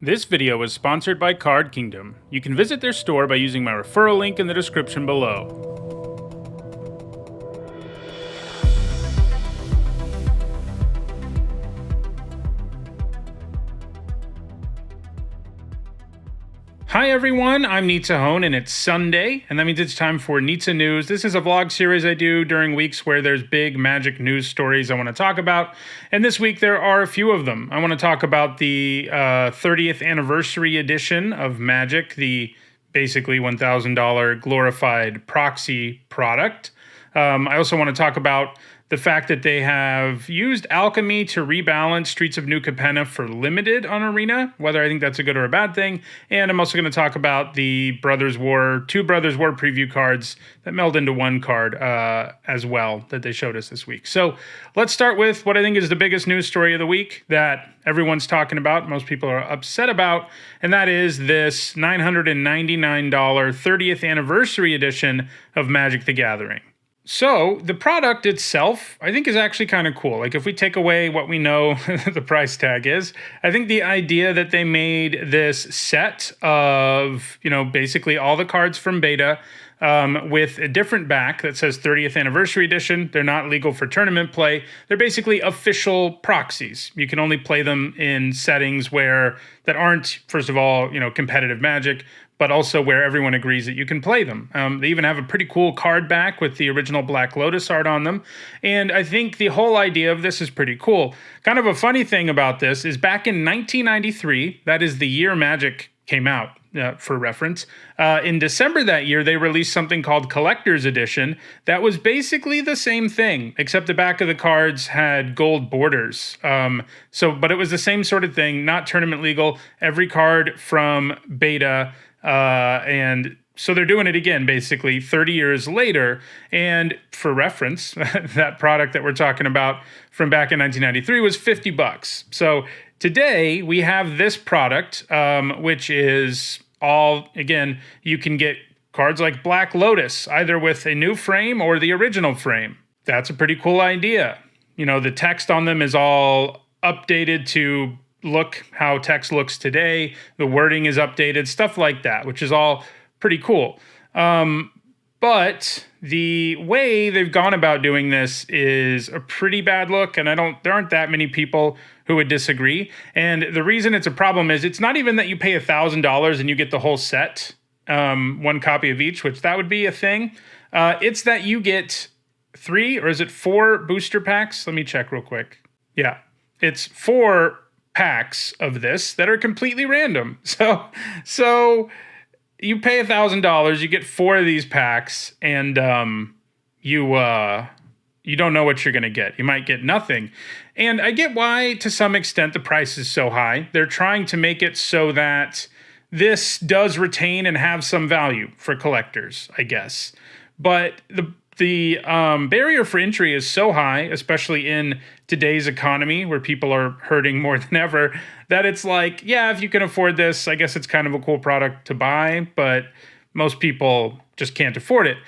This video is sponsored by Card Kingdom. You can visit their store by using my referral link in the description below. Hi everyone, I'm Nizzanotes and it's Sunday, and that means it's time for Nizza News. This is a vlog series I do during weeks where there's big Magic news stories I want to talk about, and this week there are a few of them. I want to talk about the 30th anniversary edition of Magic, the basically $1,000 glorified proxy product. I also want to talk about the fact that they have used alchemy to rebalance Streets of New Capenna for limited on Arena, whether I think that's a good or a bad thing. And I'm also going to talk about the two Brothers War preview cards that meld into one card as well that they showed us this week. So let's start with what I think is the biggest news story of the week that everyone's talking about, most people are upset about, and that is this $999 30th anniversary edition of Magic the Gathering. So the product itself, I think, is actually kind of cool. Like if we take away what we know the price tag is, I think the idea that they made this set of, basically all the cards from beta with a different back that says 30th anniversary edition. They're not legal for tournament play. They're basically official proxies. You can only play them in settings that aren't, first of all, competitive Magic, but also where everyone agrees that you can play them. They even have a pretty cool card back with the original Black Lotus art on them. And I think the whole idea of this is pretty cool. Kind of a funny thing about this is back in 1993, that is the year Magic came out, for reference. In December that year, they released something called Collector's Edition that was basically the same thing, except the back of the cards had gold borders. But it was the same sort of thing, not tournament legal. Every card from beta, and so they're doing it again, basically 30 years later. And for reference, that product that we're talking about from back in 1993 was $50. So today we have this product, which is all, again, you can get cards like Black Lotus, either with a new frame or the original frame. That's a pretty cool idea. The text on them is all updated to look how text looks today. The wording is updated, stuff like that, which is all pretty cool. But the way they've gone about doing this is a pretty bad look, and there aren't that many people who would disagree. And the reason it's a problem is it's not even that you pay $1,000 and you get the whole set, one copy of each, which that would be a thing. It's that you get 3 or is it 4 booster packs? Let me check real quick. Yeah, it's 4 packs of this that are completely random. So you pay $1,000, you get 4 of these packs, and you don't know what you're going to get. You might get nothing. And I get why, to some extent, the price is so high. They're trying to make it so that this does retain and have some value for collectors, I guess. But the barrier for entry is so high, especially in today's economy where people are hurting more than ever, that it's like, yeah, if you can afford this, I guess it's kind of a cool product to buy, but most people just can't afford it.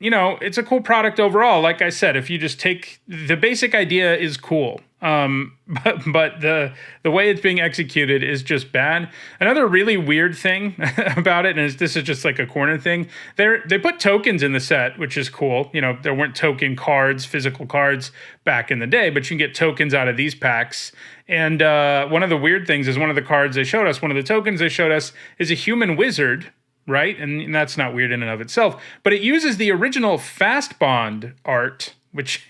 It's a cool product overall. Like I said, if you just take the basic idea is cool. But the way it's being executed is just bad. Another really weird thing about it, and this is just like a corner thing, they put tokens in the set, which is cool. There weren't token cards, physical cards back in the day, but you can get tokens out of these packs. And one of the weird things is one of the cards they showed us, one of the tokens they showed us is a human wizard, right? And that's not weird in and of itself, but it uses the original Fast Bond art, which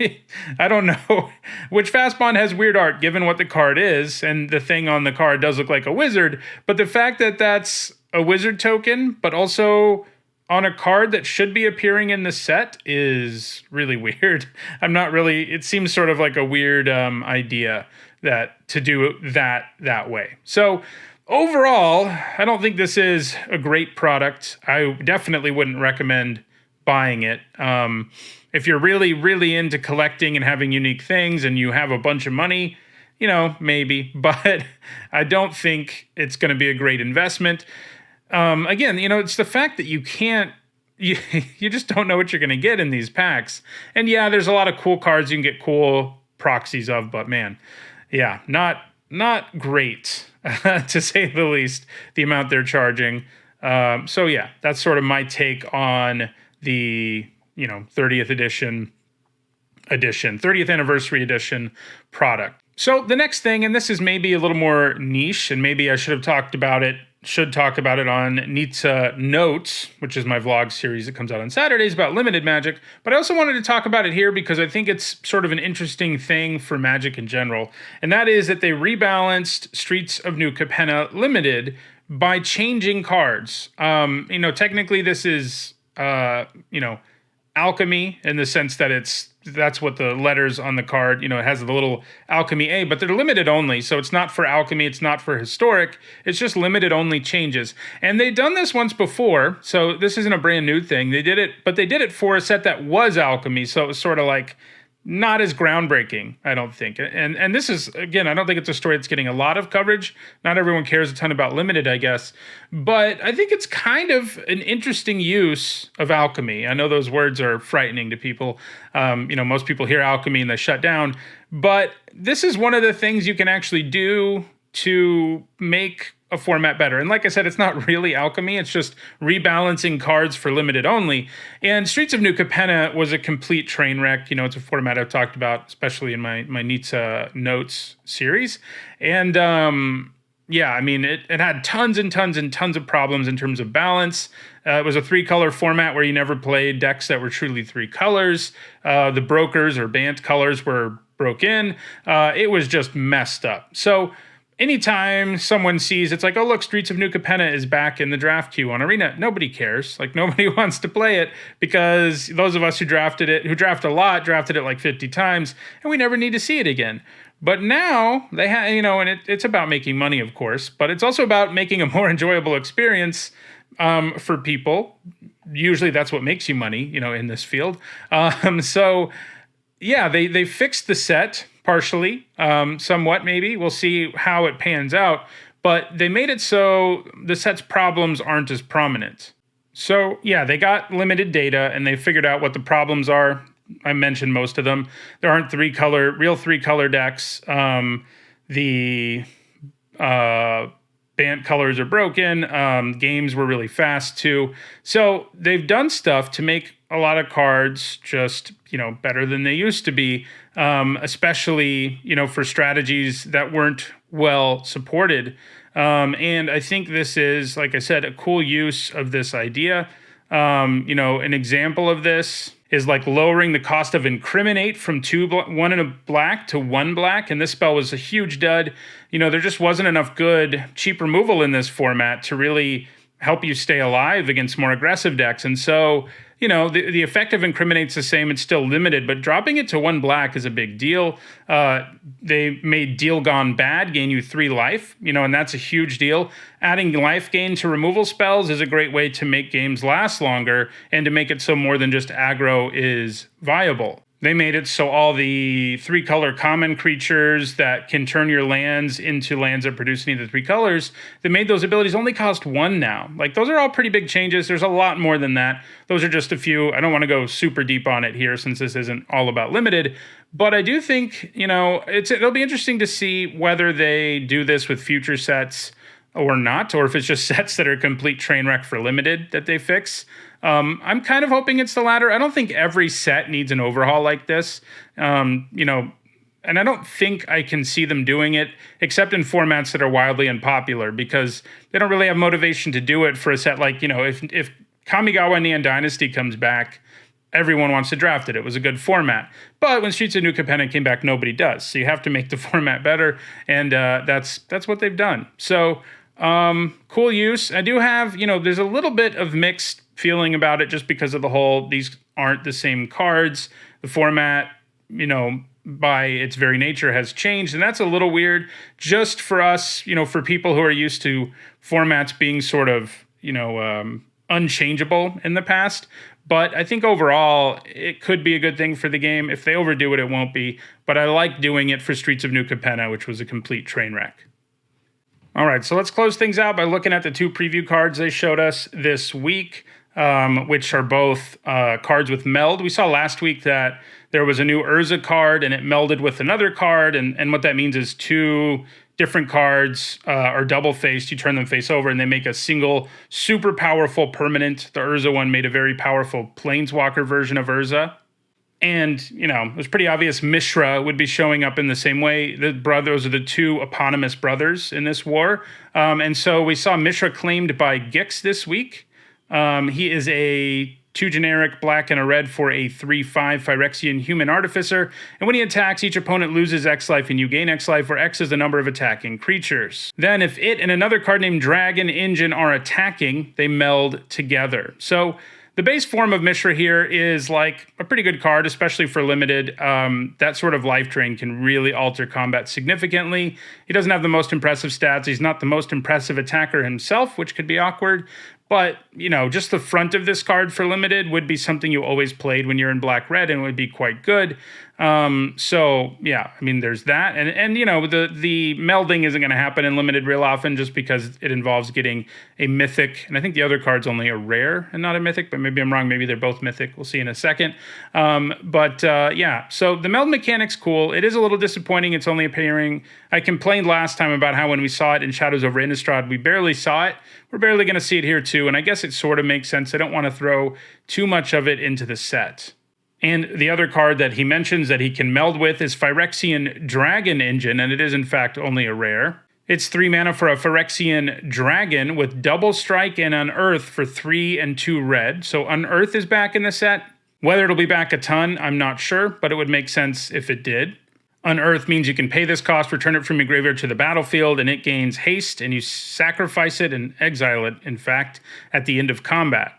I don't know, which Fast Bond has weird art given what the card is, and the thing on the card does look like a wizard, but the fact that that's a wizard token, but also on a card that should be appearing in the set is really weird. It seems sort of like a weird idea to do that way. So overall, I don't think this is a great product. I definitely wouldn't recommend buying it. If you're really, really into collecting and having unique things and you have a bunch of money, maybe. But I don't think it's going to be a great investment. Again, it's the fact that you just don't know what you're going to get in these packs. And yeah, there's a lot of cool cards you can get cool proxies of, but man, yeah, not great. to say the least, the amount they're charging. So yeah, that's sort of my take on the 30th anniversary edition product. So the next thing, and this is maybe a little more niche, and maybe I should talk about it on Nizzanotes, which is my vlog series that comes out on Saturdays about limited Magic. But I also wanted to talk about it here because I think it's sort of an interesting thing for Magic in general. And that is that they rebalanced Streets of New Capenna Limited by changing cards. Technically this is, alchemy in the sense that that's what the letters on the card, it has the little alchemy A, but they're limited only. So it's not for alchemy. It's not for historic. It's just limited only changes. And they've done this once before. So this isn't a brand new thing. They did it for a set that was alchemy. So it was sort of like not as groundbreaking, I don't think. And this is, again, I don't think it's a story that's getting a lot of coverage. Not everyone cares a ton about limited, I guess. But I think it's kind of an interesting use of alchemy. I know those words are frightening to people. Most people hear alchemy and they shut down. But this is one of the things you can actually do to make a format better. And like I said, it's not really alchemy. It's just rebalancing cards for limited only. And Streets of New Capenna was a complete train wreck. It's a format I've talked about, especially in my Nizzanotes series. And it had tons and tons and tons of problems in terms of balance. It was a 3-color format where you never played decks that were truly 3 colors. The brokers or Bant colors were broken. It was just messed up. So anytime someone sees, it's like, oh, look, Streets of New Capenna is back in the draft queue on Arena. Nobody cares. Like, nobody wants to play it because those of us who draft a lot, drafted it like 50 times, and we never need to see it again. But now they have, and it's about making money, of course, but it's also about making a more enjoyable experience for people. Usually that's what makes you money, in this field. So yeah, they fixed the set partially, somewhat maybe. We'll see how it pans out. But they made it so the set's problems aren't as prominent. So yeah, they got limited data and they figured out what the problems are. I mentioned most of them. There aren't real 3-color decks. The Bant colors are broken. Games were really fast too. So they've done stuff to make a lot of cards just, better than they used to be, especially, for strategies that weren't well supported. And I think this is, like I said, a cool use of this idea. An example of this is like lowering the cost of Incriminate from 1 and a black to 1 black. And this spell was a huge dud. There just wasn't enough good, cheap removal in this format to really help you stay alive against more aggressive decks. And so, the effect of Incriminate's the same. It's still limited, but dropping it to 1 black is a big deal. They made Deal Gone Bad gain you 3 life, and that's a huge deal. Adding life gain to removal spells is a great way to make games last longer and to make it so more than just aggro is viable. They made it so all the 3-color common creatures that can turn your lands into lands that produce any of the 3 colors, they made those abilities only cost 1 now. Like, those are all pretty big changes. There's a lot more than that. Those are just a few. I don't want to go super deep on it here since this isn't all about limited. But I do think, it'll be interesting to see whether they do this with future sets or not, or if it's just sets that are a complete train wreck for limited that they fix. I'm kind of hoping it's the latter. I don't think every set needs an overhaul like this, and I don't think I can see them doing it, except in formats that are wildly unpopular, because they don't really have motivation to do it for a set like, if Kamigawa Neon Dynasty comes back, everyone wants to draft it. It was a good format. But when Streets of New Capenna came back, nobody does. So you have to make the format better, and that's what they've done. So cool use. I do have, there's a little bit of mixed feeling about it just because of the whole, these aren't the same cards. The format, by its very nature has changed, and that's a little weird just for us, for people who are used to formats being sort of, unchangeable in the past. But I think overall, it could be a good thing for the game. If they overdo it, it won't be. But I like doing it for Streets of New Capenna, which was a complete train wreck. All right, so let's close things out by looking at the 2 preview cards they showed us this week, which are both cards with Meld. We saw last week that there was a new Urza card, and it melded with another card, and what that means is 2 different cards are double-faced. You turn them face over, and they make a single super powerful permanent. The Urza one made a very powerful Planeswalker version of Urza. And, you know, it was pretty obvious Mishra would be showing up in the same way. The brothers are the two eponymous brothers in this war. And so we saw Mishra claimed by Gix this week. He is a 2 generic black and a red for a 3/5 Phyrexian human artificer. And when he attacks, each opponent loses X life and you gain X life, where X is the number of attacking creatures. Then if it and another card named Dragon Engine are attacking, they meld together. So the base form of Mishra here is like a pretty good card, especially for limited. That sort of life drain can really alter combat significantly. He doesn't have the most impressive stats. He's not the most impressive attacker himself, which could be awkward. But, you know, just the front of this card for limited would be something you always played when you're in black-red, and would be quite good. So, yeah, I mean, there's that. And you know, the melding isn't going to happen in limited real often, just because it involves getting a mythic. And I think the other card's only a rare and not a mythic, but maybe I'm wrong. Maybe they're both mythic. We'll see in a second. Yeah, so the meld mechanic's cool. It is a little disappointing. It's only appearing. I complained last time about how when we saw it in Shadows over Innistrad, we barely saw it. We're barely going to see it here too, and I guess it sort of makes sense. I don't want to throw too much of it into the set. And the other card that he mentions that he can meld with is Phyrexian Dragon Engine, and it is in fact only a rare. It's 3 mana for a Phyrexian Dragon with double strike and Unearth for 3 and 2 red. So Unearth is back in the set. Whether it'll be back a ton, I'm not sure, but it would make sense if it did. Unearth means you can pay this cost, return it from your graveyard to the battlefield, and it gains haste, and you sacrifice it and exile it, in fact, at the end of combat.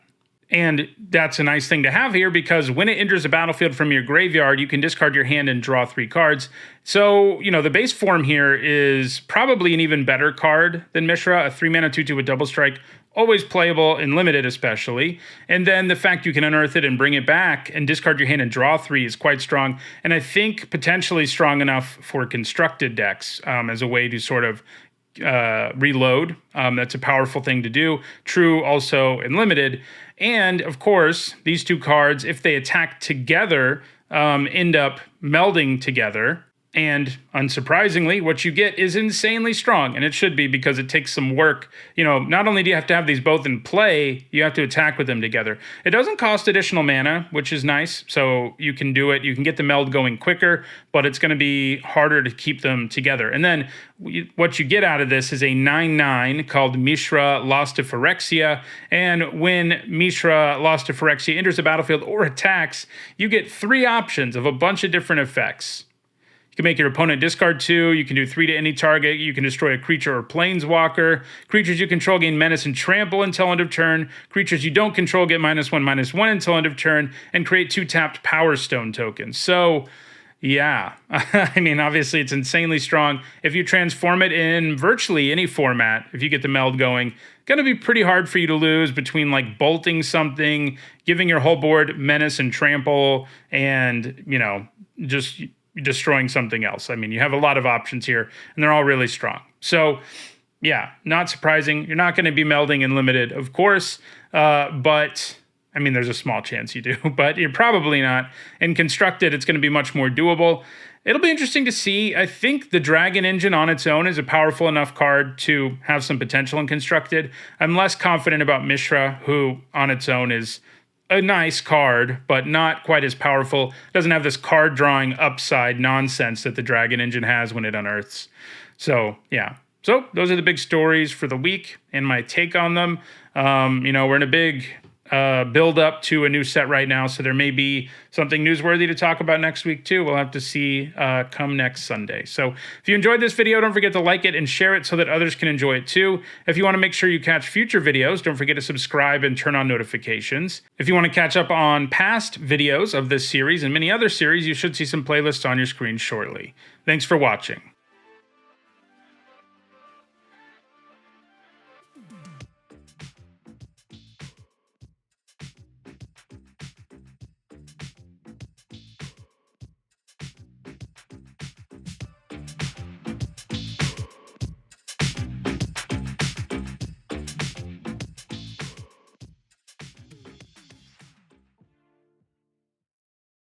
And that's a nice thing to have here, because when it enters the battlefield from your graveyard, you can discard your hand and draw 3 cards. So, you know, the base form here is probably an even better card than Mishra, a 3 mana 2/2 with double strike. Always playable in limited especially. And then the fact you can unearth it and bring it back and discard your hand and draw 3 is quite strong. And I think potentially strong enough for constructed decks as a way to sort of reload. That's a powerful thing to do. True also in limited. And of course, these two cards, if they attack together, end up melding together. And unsurprisingly, what you get is insanely strong, and it should be, because it takes some work. You know, not only do you have to have these both in play, you have to attack with them together. It doesn't cost additional mana, which is nice, so you can do it. You can get the meld going quicker, but it's going to be harder to keep them together. And then what you get out of this is a 9/9 called Mishra Lost to Phyrexia, and when Mishra Lost to Phyrexia enters the battlefield or attacks, you get 3 options of a bunch of different effects. You can make your opponent discard 2, you can do 3 to any target, you can destroy a creature or planeswalker, creatures you control gain menace and trample until end of turn, creatures you don't control get -1/-1 until end of turn, and create 2 tapped Power Stone tokens. So, yeah, I mean, obviously it's insanely strong. If you transform it in virtually any format, if you get the meld going, gonna be pretty hard for you to lose between like bolting something, giving your whole board menace and trample, and, you know, just destroying something else. I mean, you have a lot of options here, and they're all really strong. So, yeah, not surprising. You're not going to be melding in limited, of course, but I mean, there's a small chance you do, but you're probably not. In constructed, it's going to be much more doable. It'll be interesting to see. I think the Dragon Engine on its own is a powerful enough card to have some potential in constructed. I'm less confident about Mishra, who on its own is a nice card, but not quite as powerful. It doesn't have this card drawing upside nonsense that the Dragon Engine has when it unearths. So, yeah. So, those are the big stories for the week and my take on them. You know, we're in a big build up to a new set right now, so there may be something newsworthy to talk about next week too. We'll have to see come next Sunday. So if you enjoyed this video, don't forget to like it and share it so that others can enjoy it too. If you want to make sure you catch future videos, don't forget to subscribe and turn on notifications. If you want to catch up on past videos of this series and many other series, you should see some playlists on your screen shortly. Thanks for watching.